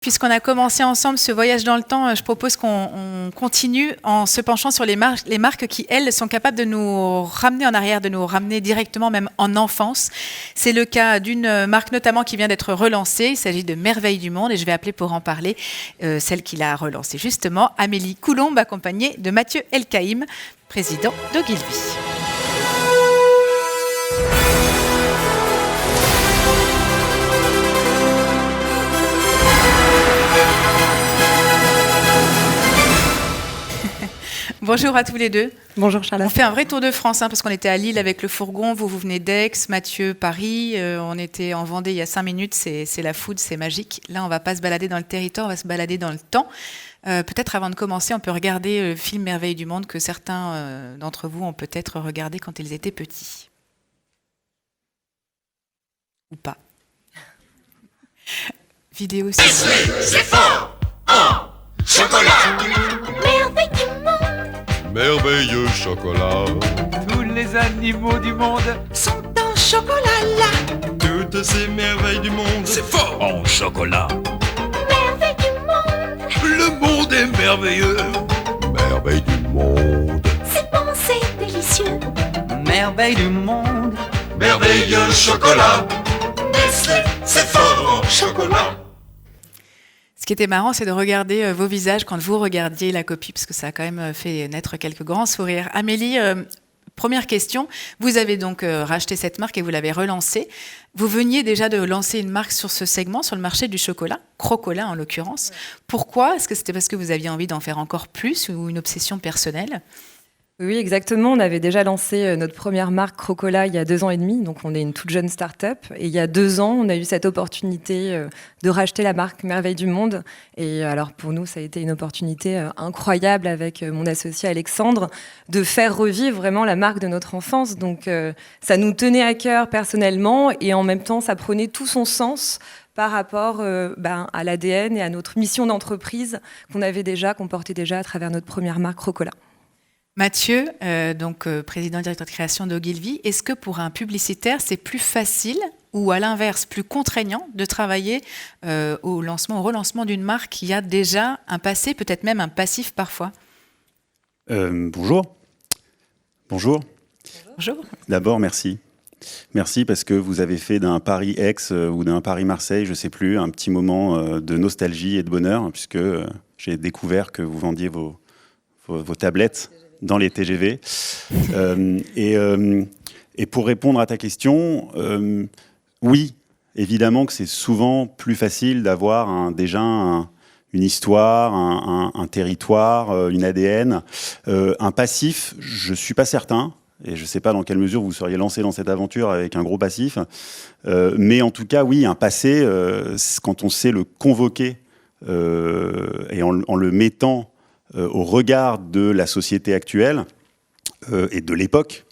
Puisqu'on a commencé ensemble ce voyage dans le temps, je propose qu'on continue en se penchant sur les marques qui, elles, sont capables de nous ramener en arrière, de nous ramener directement même en enfance. C'est le cas d'une marque notamment qui vient d'être relancée. Il s'agit de Merveilles du Monde et je vais appeler pour en parler celle qui l'a relancée justement, Amélie Coulombe, accompagnée de Mathieu Elkaïm, président d'Ogilvy. Bonjour à tous les deux. Bonjour Charlotte. On fait un vrai tour de France parce qu'on était à Lille avec le fourgon, vous venez d'Aix, Mathieu, Paris, on était en Vendée il y a 5 minutes, c'est la food, c'est magique. Là on va pas se balader dans le territoire, on va se balader dans le temps. Peut-être avant de commencer, on peut regarder le film Merveilles du Monde que certains d'entre vous ont peut-être regardé quand ils étaient petits. Ou pas. Vidéo aussi. C'est fort en chocolat. Merveilleux chocolat. Tous les animaux du monde Sont en chocolat là. Toutes ces merveilles du monde. C'est fort en chocolat. Merveille du monde, Le monde est merveilleux. Merveilles du monde. c'est bon, c'est délicieux. merveille du monde. Merveilleux chocolat. Nestlé, c'est fort en chocolat. Ce qui était marrant, c'est de regarder vos visages quand vous regardiez la copie, parce que ça a quand même fait naître quelques grands sourires. Amélie, première question. Vous avez donc racheté cette marque et vous l'avez relancée. Vous veniez déjà de lancer une marque sur ce segment, sur le marché du chocolat, Crocola en l'occurrence. Pourquoi ? Est-ce que c'était parce que vous aviez envie d'en faire encore plus ou une obsession personnelle ? Oui, exactement. On avait déjà lancé notre première marque Crocola il y a 2 ans et demi. Donc, on est une toute jeune start-up. Et il y a 2 ans, on a eu cette opportunité de racheter la marque Merveilles du Monde. Et alors, pour nous, ça a été une opportunité incroyable avec mon associé Alexandre de faire revivre vraiment la marque de notre enfance. Donc, ça nous tenait à cœur personnellement et en même temps, ça prenait tout son sens par rapport à l'ADN et à notre mission d'entreprise qu'on portait déjà à travers notre première marque Crocola. Mathieu, président directeur de création d'Ogilvy, est-ce que pour un publicitaire, c'est plus facile ou à l'inverse, plus contraignant de travailler au relancement d'une marque qui a déjà un passé, peut-être même un passif parfois ? Bonjour. Bonjour. D'abord, merci. Merci parce que vous avez fait d'un Paris-Aix ou d'un Paris-Marseille, je ne sais plus, un petit moment de nostalgie et de bonheur, puisque j'ai découvert que vous vendiez vos tablettes dans les TGV. Et pour répondre à ta question, oui, évidemment que c'est souvent plus facile d'avoir une histoire, un territoire, une ADN. Un passif, je ne suis pas certain, et je ne sais pas dans quelle mesure vous seriez lancé dans cette aventure avec un gros passif, mais en tout cas, oui, un passé, quand on sait le convoquer et en le mettant au regard de la société actuelle et de l'époque,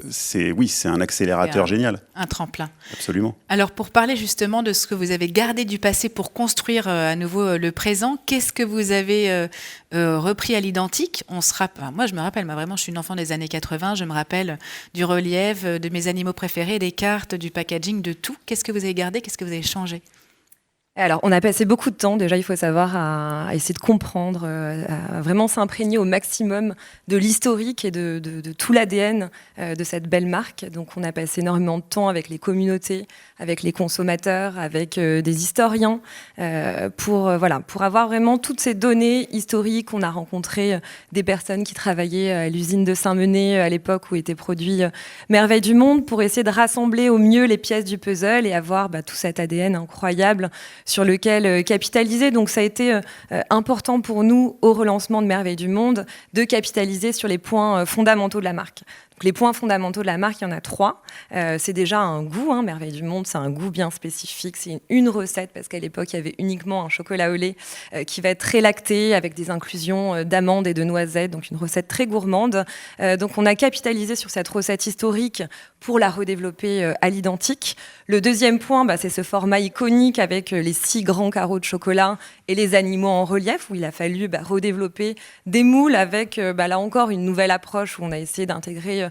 c'est un accélérateur génial. Un tremplin. Absolument. Alors pour parler justement de ce que vous avez gardé du passé pour construire à nouveau le présent, qu'est-ce que vous avez repris à l'identique ? Moi je me rappelle, vraiment je suis une enfant des années 80, je me rappelle du relief, de mes animaux préférés, des cartes, du packaging, de tout. Qu'est-ce que vous avez gardé ? Qu'est-ce que vous avez changé ? Alors, on a passé beaucoup de temps, déjà, il faut savoir, à essayer de comprendre, à vraiment s'imprégner au maximum de l'historique et de tout l'ADN de cette belle marque. Donc, on a passé énormément de temps avec les communautés, avec les consommateurs, avec des historiens, pour avoir vraiment toutes ces données historiques. On a rencontré des personnes qui travaillaient à l'usine de Saint-Menet à l'époque où était produit Merveilles du Monde, pour essayer de rassembler au mieux les pièces du puzzle et avoir tout cet ADN incroyable sur lequel capitaliser. Donc ça a été important pour nous au relancement de Merveilles du Monde de capitaliser sur les points fondamentaux de la marque. Donc, les points fondamentaux de la marque, il y en a 3. C'est déjà un goût, Merveilles du Monde, c'est un goût bien spécifique. C'est une recette, parce qu'à l'époque, il y avait uniquement un chocolat au lait qui va être très lacté, avec des inclusions d'amandes et de noisettes, donc une recette très gourmande. Donc on a capitalisé sur cette recette historique pour la redévelopper à l'identique. Le deuxième point, c'est ce format iconique avec les 6 grands carreaux de chocolat et les animaux en relief, où il a fallu redévelopper des moules avec, là encore, une nouvelle approche où on a essayé d'intégrer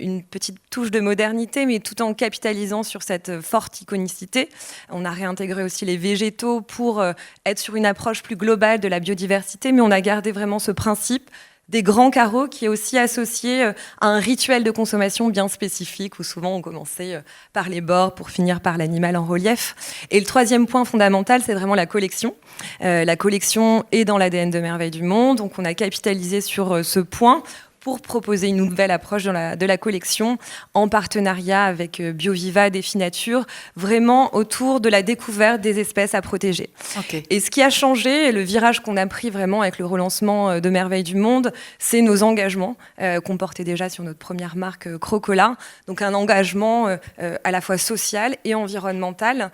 une petite touche de modernité, mais tout en capitalisant sur cette forte iconicité. On a réintégré aussi les végétaux pour être sur une approche plus globale de la biodiversité, mais on a gardé vraiment ce principe des grands carreaux qui est aussi associé à un rituel de consommation bien spécifique où souvent on commençait par les bords pour finir par l'animal en relief. Et le troisième point fondamental, c'est vraiment la collection. La collection est dans l'ADN de Merveilles du Monde, donc on a capitalisé sur ce point pour proposer une nouvelle approche de la collection en partenariat avec BioViva, Défi Nature, vraiment autour de la découverte des espèces à protéger. Okay. Et ce qui a changé, le virage qu'on a pris vraiment avec le relancement de Merveilles du Monde, c'est nos engagements qu'on portait déjà sur notre première marque Crocola. Donc un engagement à la fois social et environnemental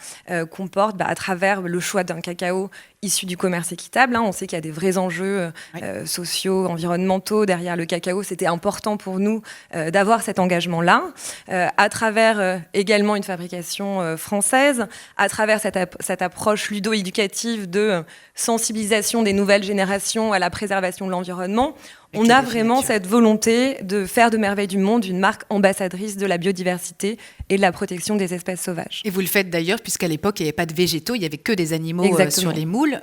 qu'on porte à travers le choix d'un cacao issu du commerce équitable. On sait qu'il y a des vrais enjeux sociaux, environnementaux derrière le cacao. C'était important pour nous d'avoir cet engagement-là, à travers également une fabrication française, à travers cette approche ludo-éducative de sensibilisation des nouvelles générations à la préservation de l'environnement. On a vraiment cette volonté de faire de Merveilles du Monde une marque ambassadrice de la biodiversité et de la protection des espèces sauvages. Et vous le faites d'ailleurs, puisqu'à l'époque, il n'y avait pas de végétaux, il n'y avait que des animaux sur les moules.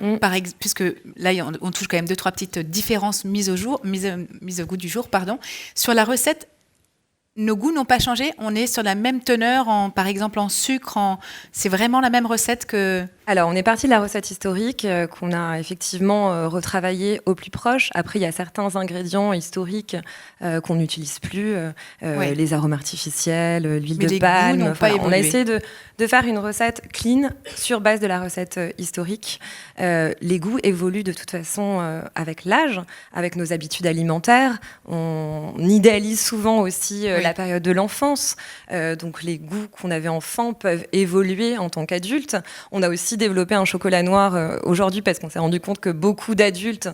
Puisque là, on touche quand même 2-3 petites différences mises au goût du jour. Sur la recette, nos goûts n'ont pas changé. On est sur la même teneur, par exemple en sucre. C'est vraiment la même recette que... Alors, on est parti de la recette historique qu'on a effectivement retravaillée au plus proche. Après, il y a certains ingrédients historiques qu'on n'utilise plus, les arômes artificiels, l'huile de palme. On a essayé de faire une recette clean sur base de la recette historique. Les goûts évoluent de toute façon avec l'âge, avec nos habitudes alimentaires. On idéalise souvent aussi la période de l'enfance. Donc, les goûts qu'on avait enfant peuvent évoluer en tant qu'adulte. On a aussi développé un chocolat noir aujourd'hui parce qu'on s'est rendu compte que beaucoup d'adultes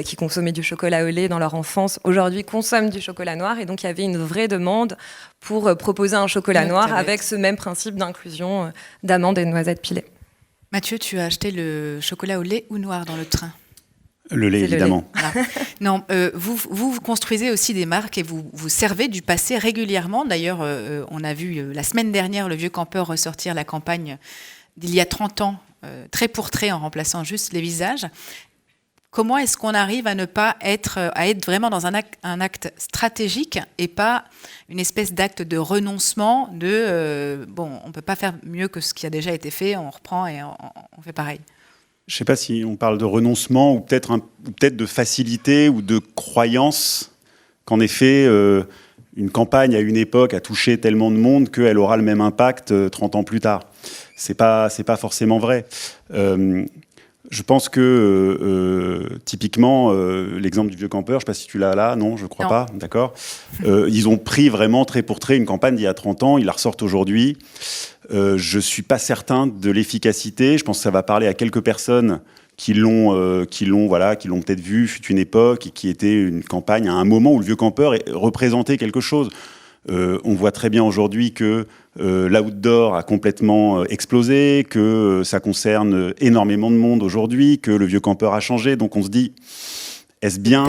qui consommaient du chocolat au lait dans leur enfance aujourd'hui consomment du chocolat noir, et donc il y avait une vraie demande pour proposer un chocolat noir avec ce même principe d'inclusion d'amandes et de noisettes pilées. Mathieu, tu as acheté le chocolat au lait ou noir dans le train ? Le lait, évidemment. Le lait. Voilà. Non, vous construisez aussi des marques et vous servez du passé régulièrement. D'ailleurs, on a vu la semaine dernière le Vieux Campeur ressortir la campagne d'il y a 30 ans, trait pour trait, en remplaçant juste les visages. Comment est-ce qu'on arrive à ne pas être vraiment dans un acte stratégique et pas une espèce d'acte de renoncement on ne peut pas faire mieux que ce qui a déjà été fait, on reprend et on fait pareil. Je ne sais pas si on parle de renoncement ou peut-être de facilité ou de croyance qu'en effet, une campagne à une époque a touché tellement de monde qu'elle aura le même impact 30 ans plus tard. C'est pas forcément vrai. Je pense que, typiquement, l'exemple du Vieux Campeur, je ne sais pas si tu l'as là, non, je ne crois pas, d'accord. Ils ont pris vraiment trait pour trait une campagne d'il y a 30 ans, ils la ressortent aujourd'hui. Je ne suis pas certain de l'efficacité. Je pense que ça va parler à quelques personnes qui l'ont peut-être vu, fut une époque, et qui était une campagne à un moment où le Vieux Campeur représentait quelque chose. On voit très bien aujourd'hui que l'outdoor a complètement explosé, que ça concerne énormément de monde aujourd'hui, que le Vieux Campeur a changé. Donc on se dit, est-ce bien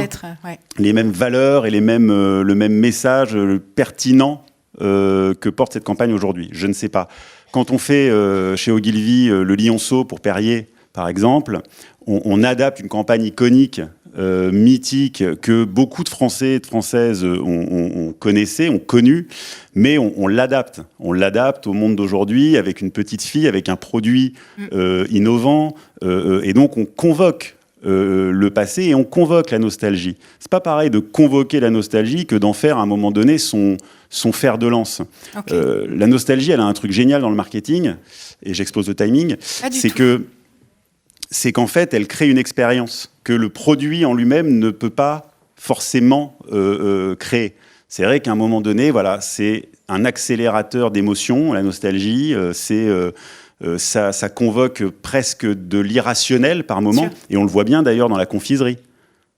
les mêmes valeurs et le même message pertinent que porte cette campagne aujourd'hui? Je ne sais pas. Quand on fait chez Ogilvy le lionceau pour Perrier, par exemple, on adapte une campagne iconique, mythique, que beaucoup de Français et de Françaises ont connu, mais on l'adapte. On l'adapte au monde d'aujourd'hui avec une petite fille, avec un produit innovant, et donc on convoque le passé et on convoque la nostalgie. C'est pas pareil de convoquer la nostalgie que d'en faire à un moment donné son fer de lance. Okay. La nostalgie, elle a un truc génial dans le marketing, et j'expose le timing, c'est qu'en fait, elle crée une expérience que le produit en lui-même ne peut pas forcément créer. C'est vrai qu'à un moment donné, voilà, c'est un accélérateur d'émotions, la nostalgie, ça convoque presque de l'irrationnel par moment, et on le voit bien d'ailleurs dans la confiserie.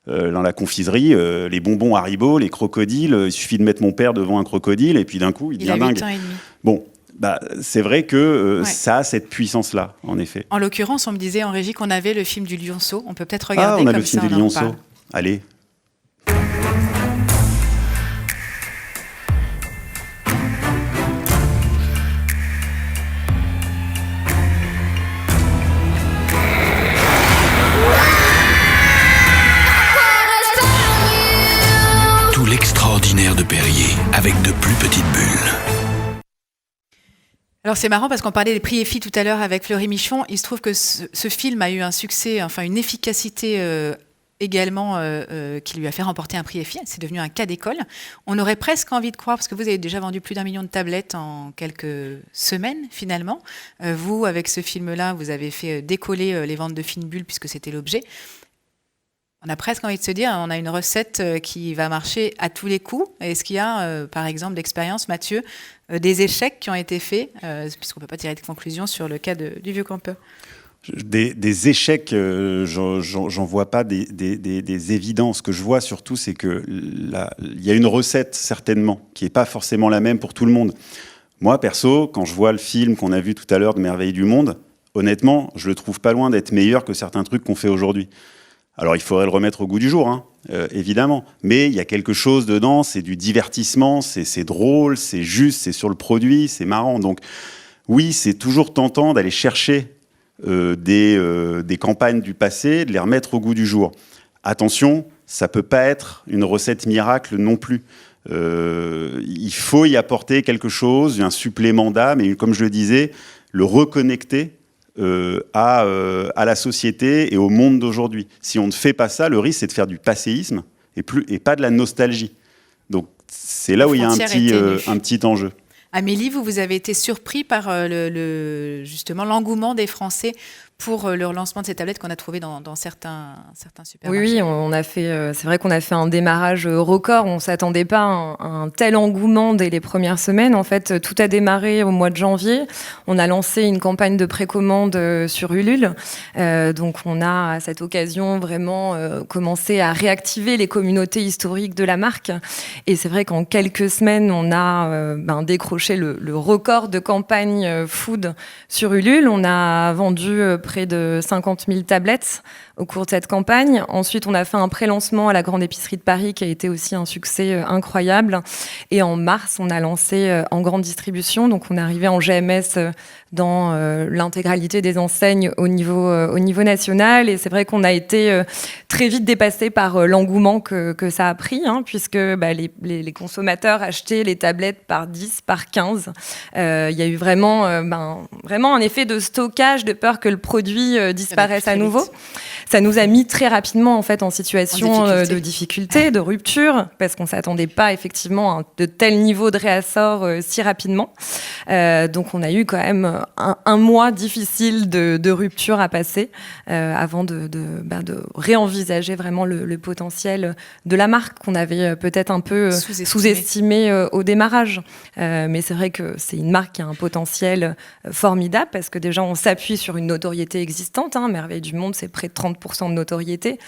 Dans la confiserie, les bonbons Haribo, les crocodiles, il suffit de mettre mon père devant un crocodile, et puis d'un coup, il devient dingue. 8 ans et demi. Bon. C'est vrai que ça a cette puissance-là, en effet. En l'occurrence, on me disait en régie qu'on avait le film du lionceau. On peut peut-être regarder on a comme le film ça, du lionceau. Allez. avec de plus petites bulles. Alors c'est marrant parce qu'on parlait des prix EFI tout à l'heure avec Fleury Michon. Il se trouve que ce film a eu un succès, enfin une efficacité également qui lui a fait remporter un prix EFI. C'est devenu un cas d'école. On aurait presque envie de croire, parce que vous avez déjà vendu plus d'1 million de tablettes en quelques semaines finalement. Vous, avec ce film-là, vous avez fait décoller les ventes de fines bulles puisque c'était l'objet. On a presque envie de se dire, on a une recette qui va marcher à tous les coups. Est-ce qu'il y a, par exemple, d'expérience, Mathieu, des échecs qui ont été faits, puisqu'on ne peut pas tirer de conclusions sur le cas du Vieux Campeur? Des échecs, j'en vois pas des évidences. Ce que je vois surtout, c'est que il y a une recette, certainement, qui n'est pas forcément la même pour tout le monde. Moi, perso, quand je vois le film qu'on a vu tout à l'heure de Merveilles du Monde, honnêtement, je le trouve pas loin d'être meilleur que certains trucs qu'on fait aujourd'hui. Alors, il faudrait le remettre au goût du jour, hein, évidemment. Mais il y a quelque chose dedans, c'est du divertissement, c'est drôle, c'est juste, c'est sur le produit, c'est marrant. Donc, oui, c'est toujours tentant d'aller chercher des campagnes du passé, de les remettre au goût du jour. Attention, ça peut pas être une recette miracle non plus. Il faut y apporter quelque chose, un supplément d'âme, et comme je le disais, le reconnecter à la société et au monde d'aujourd'hui. Si on ne fait pas ça, le risque, c'est de faire du passéisme et pas de la nostalgie. Donc, c'est là où il y a un petit enjeu. Amélie, vous avez été surpris par justement l'engouement des Français pour le relancement de ces tablettes qu'on a trouvé dans certains supermarchés. Oui, on a fait. C'est vrai qu'on a fait un démarrage record. On s'attendait pas à un tel engouement dès les premières semaines. En fait, tout a démarré au mois de janvier. On a lancé une campagne de précommande sur Ulule. Donc, on a à cette occasion vraiment commencé à réactiver les communautés historiques de la marque. Et c'est vrai qu'en quelques semaines, on a décroché le record de campagne food sur Ulule. On a vendu près de 50 000 tablettes au cours de cette campagne. Ensuite, on a fait un pré-lancement à la Grande Épicerie de Paris qui a été aussi un succès incroyable. Et en mars, on a lancé en grande distribution. Donc, on est arrivé en GMS dans l'intégralité des enseignes au niveau national. Et c'est vrai qu'on a été très vite dépassé par l'engouement que ça a pris, hein, puisque les consommateurs achetaient les tablettes par 10, par 15. Il y a eu vraiment un effet de stockage, de peur que le produit disparaisse à nouveau. Ça nous a mis très rapidement en fait en situation de difficulté, de rupture, parce qu'on s'attendait pas effectivement à de tels niveaux de réassort si rapidement. Donc on a eu quand même un mois difficile de rupture à passer avant de réenvisager vraiment le potentiel de la marque qu'on avait peut-être un peu sous-estimé au démarrage. Mais c'est vrai que c'est une marque qui a un potentiel formidable parce que déjà on s'appuie sur une notoriété existante. Hein. Merveilles du Monde, c'est près de 30% de notoriété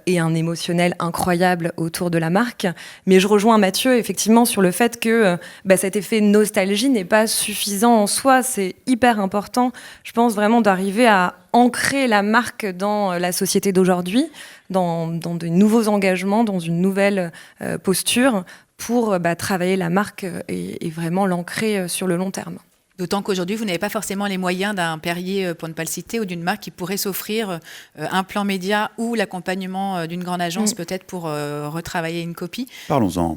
et un émotionnel incroyable autour de la marque. Mais je rejoins Mathieu effectivement sur le fait que cet effet nostalgie n'est pas suffisant en soi. C'est hyper important, je pense vraiment d'arriver à ancrer la marque dans la société d'aujourd'hui, dans de nouveaux engagements, dans une nouvelle posture pour travailler la marque et vraiment l'ancrer sur le long terme. D'autant qu'aujourd'hui, vous n'avez pas forcément les moyens d'un Perrier, pour ne pas le citer, ou d'une marque qui pourrait s'offrir un plan média ou l'accompagnement d'une grande agence, peut-être pour retravailler une copie. Parlons-en.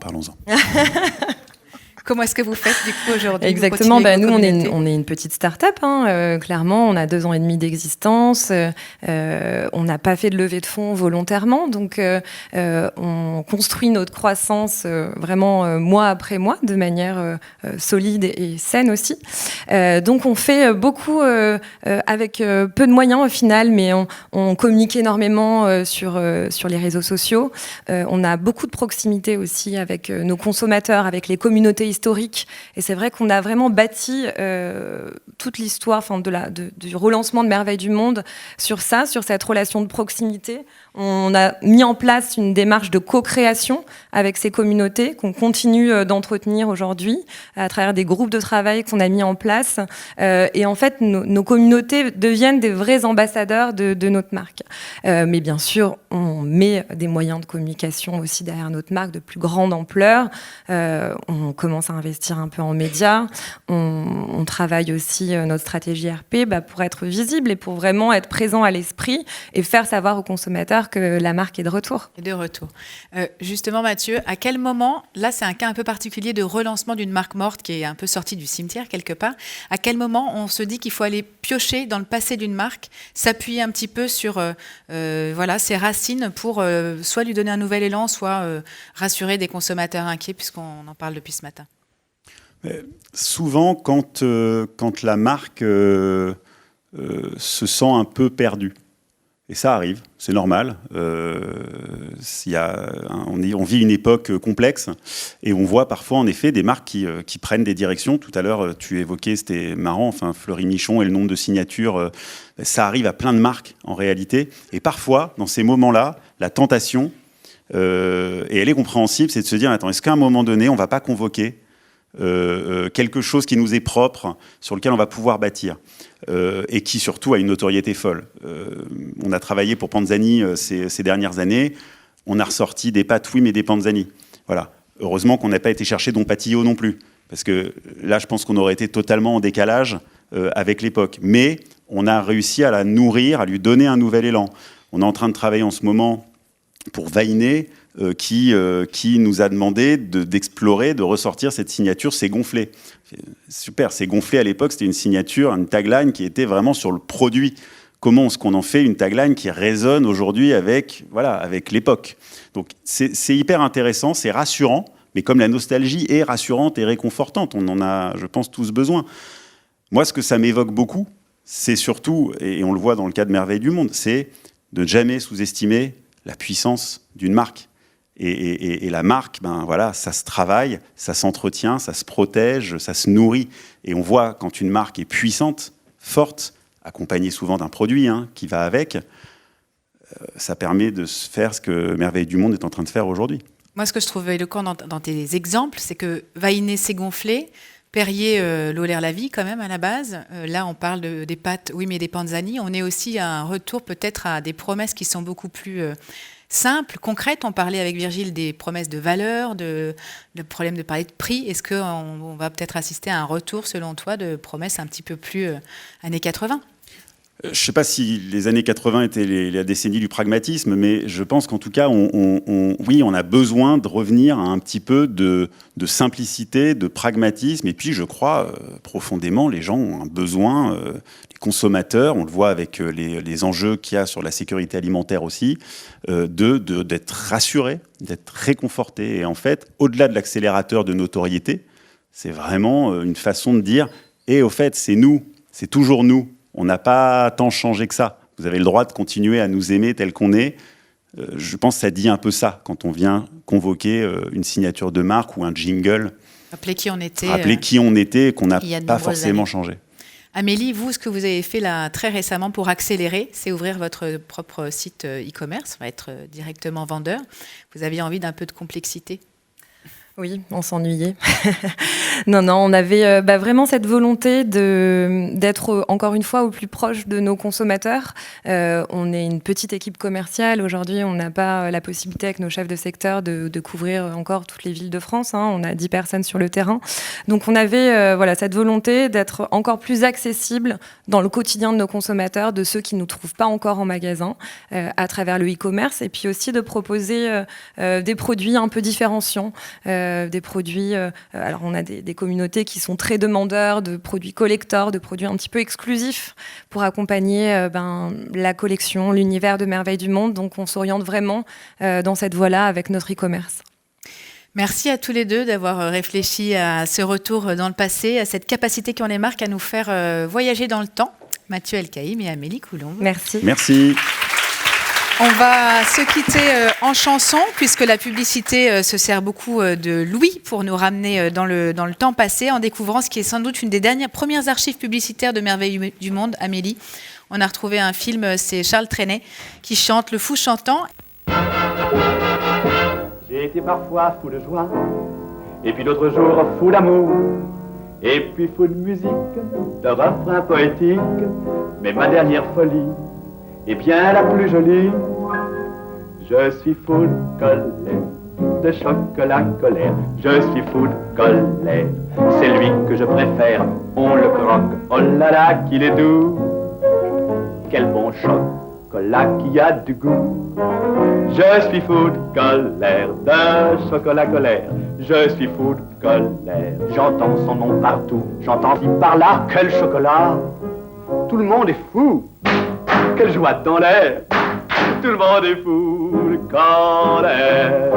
Comment est-ce que vous faites du coup aujourd'hui? Exactement, nous on est une petite start-up, hein, clairement, on a 2 ans et demi d'existence, on n'a pas fait de levée de fonds volontairement, donc on construit notre croissance vraiment mois après mois, de manière solide et saine aussi. Donc on fait beaucoup avec peu de moyens au final, mais on communique énormément sur les réseaux sociaux. On a beaucoup de proximité aussi avec nos consommateurs, avec les communautés historique. Et c'est vrai qu'on a vraiment bâti toute l'histoire du relancement de Merveilles du Monde sur ça, sur cette relation de proximité. On a mis en place une démarche de co-création avec ces communautés qu'on continue d'entretenir aujourd'hui à travers des groupes de travail qu'on a mis en place. Et en fait, nos communautés deviennent des vrais ambassadeurs de notre marque. Mais bien sûr, on met des moyens de communication aussi derrière notre marque de plus grande ampleur. On commence commence à investir un peu en médias. On travaille aussi notre stratégie RP pour être visible et pour vraiment être présent à l'esprit et faire savoir aux consommateurs que la marque est de retour. Et de retour. Justement, Mathieu, à quel moment, là c'est un cas un peu particulier de relancement d'une marque morte qui est un peu sortie du cimetière quelque part, à quel moment on se dit qu'il faut aller piocher dans le passé d'une marque, s'appuyer un petit peu sur ses racines pour soit lui donner un nouvel élan, soit rassurer des consommateurs inquiets, puisqu'on en parle depuis ce matin. Souvent, quand la marque se sent un peu perdue, et ça arrive, c'est normal. On vit une époque complexe et on voit parfois en effet des marques qui prennent des directions. Tout à l'heure, tu évoquais, c'était marrant, Fleury Michon et le nombre de signatures, ça arrive à plein de marques en réalité. Et parfois, dans ces moments-là, la tentation, et elle est compréhensible, c'est de se dire, attends, est-ce qu'à un moment donné, on ne va pas convoquer quelque chose qui nous est propre, sur lequel on va pouvoir bâtir, et qui surtout a une notoriété folle. On a travaillé pour Panzani ces dernières années, on a ressorti des pâtes oui mais des Panzani. Voilà. Heureusement qu'on n'a pas été chercher Don Patillo non plus, parce que là je pense qu'on aurait été totalement en décalage avec l'époque. Mais on a réussi à la nourrir, à lui donner un nouvel élan. On est en train de travailler en ce moment pour Vainé, qui nous a demandé d'explorer, de ressortir cette signature C'est gonflé. Super, C'est gonflé à l'époque, c'était une signature, une tagline qui était vraiment sur le produit. Comment est-ce qu'on en fait une tagline qui résonne aujourd'hui avec l'époque. Donc c'est hyper intéressant, c'est rassurant, mais comme la nostalgie est rassurante et réconfortante, on en a, je pense, tous besoin. Moi, ce que ça m'évoque beaucoup, c'est surtout, et on le voit dans le cas de Merveilles du Monde, c'est de ne jamais sous-estimer la puissance d'une marque. Et la marque, ça se travaille, ça s'entretient, ça se protège, ça se nourrit. Et on voit quand une marque est puissante, forte, accompagnée souvent d'un produit qui va avec, ça permet de se faire ce que Merveilles du Monde est en train de faire aujourd'hui. Moi, ce que je trouve éloquent dans tes exemples, c'est que Vainé s'est gonflé, Perrier, Lolaire la vie quand même à la base. Là, on parle des pâtes, oui, mais des Panzani. On est aussi à un retour peut-être à des promesses qui sont beaucoup plus simples, concrètes. On parlait avec Virgile des promesses de valeur, le problème de parler de prix. Est-ce qu'on va peut-être assister à un retour, selon toi, de promesses un petit peu plus années 80 ? Je ne sais pas si les années 80 étaient la décennie du pragmatisme, mais je pense qu'en tout cas, on a besoin de revenir à un petit peu de simplicité, de pragmatisme. Et puis, je crois profondément, les gens ont un besoin, les consommateurs, on le voit avec les enjeux qu'il y a sur la sécurité alimentaire aussi, d'être rassurés, d'être réconfortés. Et en fait, au-delà de l'accélérateur de notoriété, c'est vraiment une façon de dire « Et au fait, c'est nous, c'est toujours nous. On n'a pas tant changé que ça. Vous avez le droit de continuer à nous aimer tel qu'on est. » Je pense que ça dit un peu ça quand on vient convoquer une signature de marque ou un jingle. Rappeler qui on était. Rappeler qui on était et qu'on n'a pas forcément changé. Amélie, vous, ce que vous avez fait là très récemment pour accélérer, c'est ouvrir votre propre site e-commerce, on va être directement vendeur. Vous aviez envie d'un peu de complexité ? Oui, on s'ennuyait. Non, on avait vraiment cette volonté d'être encore une fois au plus proche de nos consommateurs. On est une petite équipe commerciale. Aujourd'hui, on n'a pas la possibilité avec nos chefs de secteur de couvrir encore toutes les villes de France. On a 10 personnes sur le terrain. Donc on avait cette volonté d'être encore plus accessible dans le quotidien de nos consommateurs, de ceux qui ne nous trouvent pas encore en magasin, à travers le e-commerce, et puis aussi de proposer des produits un peu différenciants. Des produits, alors on a des communautés qui sont très demandeurs de produits collector, de produits un petit peu exclusifs pour accompagner la collection, l'univers de Merveilles du Monde. Donc on s'oriente vraiment dans cette voie-là avec notre e-commerce. Merci à tous les deux d'avoir réfléchi à ce retour dans le passé, à cette capacité qu'ont les marques à nous faire voyager dans le temps. Mathieu Elkaïm et Amélie Coulombe. Merci. Merci. On va se quitter en chanson, puisque la publicité se sert beaucoup de Louis pour nous ramener dans le temps passé, en découvrant ce qui est sans doute une des premières archives publicitaires de Merveilles du Monde. Amélie, on a retrouvé un film, c'est Charles Trenet qui chante Le Fou chantant. J'ai été parfois fou de joie, et puis d'autres jours fou d'amour, et puis fou de musique, de refrains poétiques, mais ma dernière folie est bien la plus jolie. Je suis fou de colère, de chocolat colère. Je suis fou de colère, c'est lui que je préfère. On le croque, oh là là qu'il est doux. Quel bon chocolat qui a du goût. Je suis fou de colère, de chocolat colère. Je suis fou de colère. J'entends son nom partout, j'entends dit par là. Quel chocolat. Tout le monde est fou. Quelle joie dans l'air. Tout le monde est fou de colère.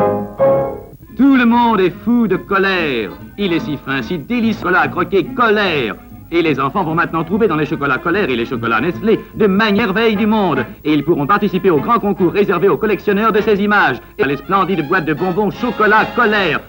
Tout le monde est fou de colère. Il est si fin, si délicieux à croquer colère. Et les enfants vont maintenant trouver dans les chocolats Colère et les chocolats Nestlé de merveilles du monde. Et ils pourront participer au grand concours réservé aux collectionneurs de ces images et à les splendides boîtes de bonbons chocolat Colère.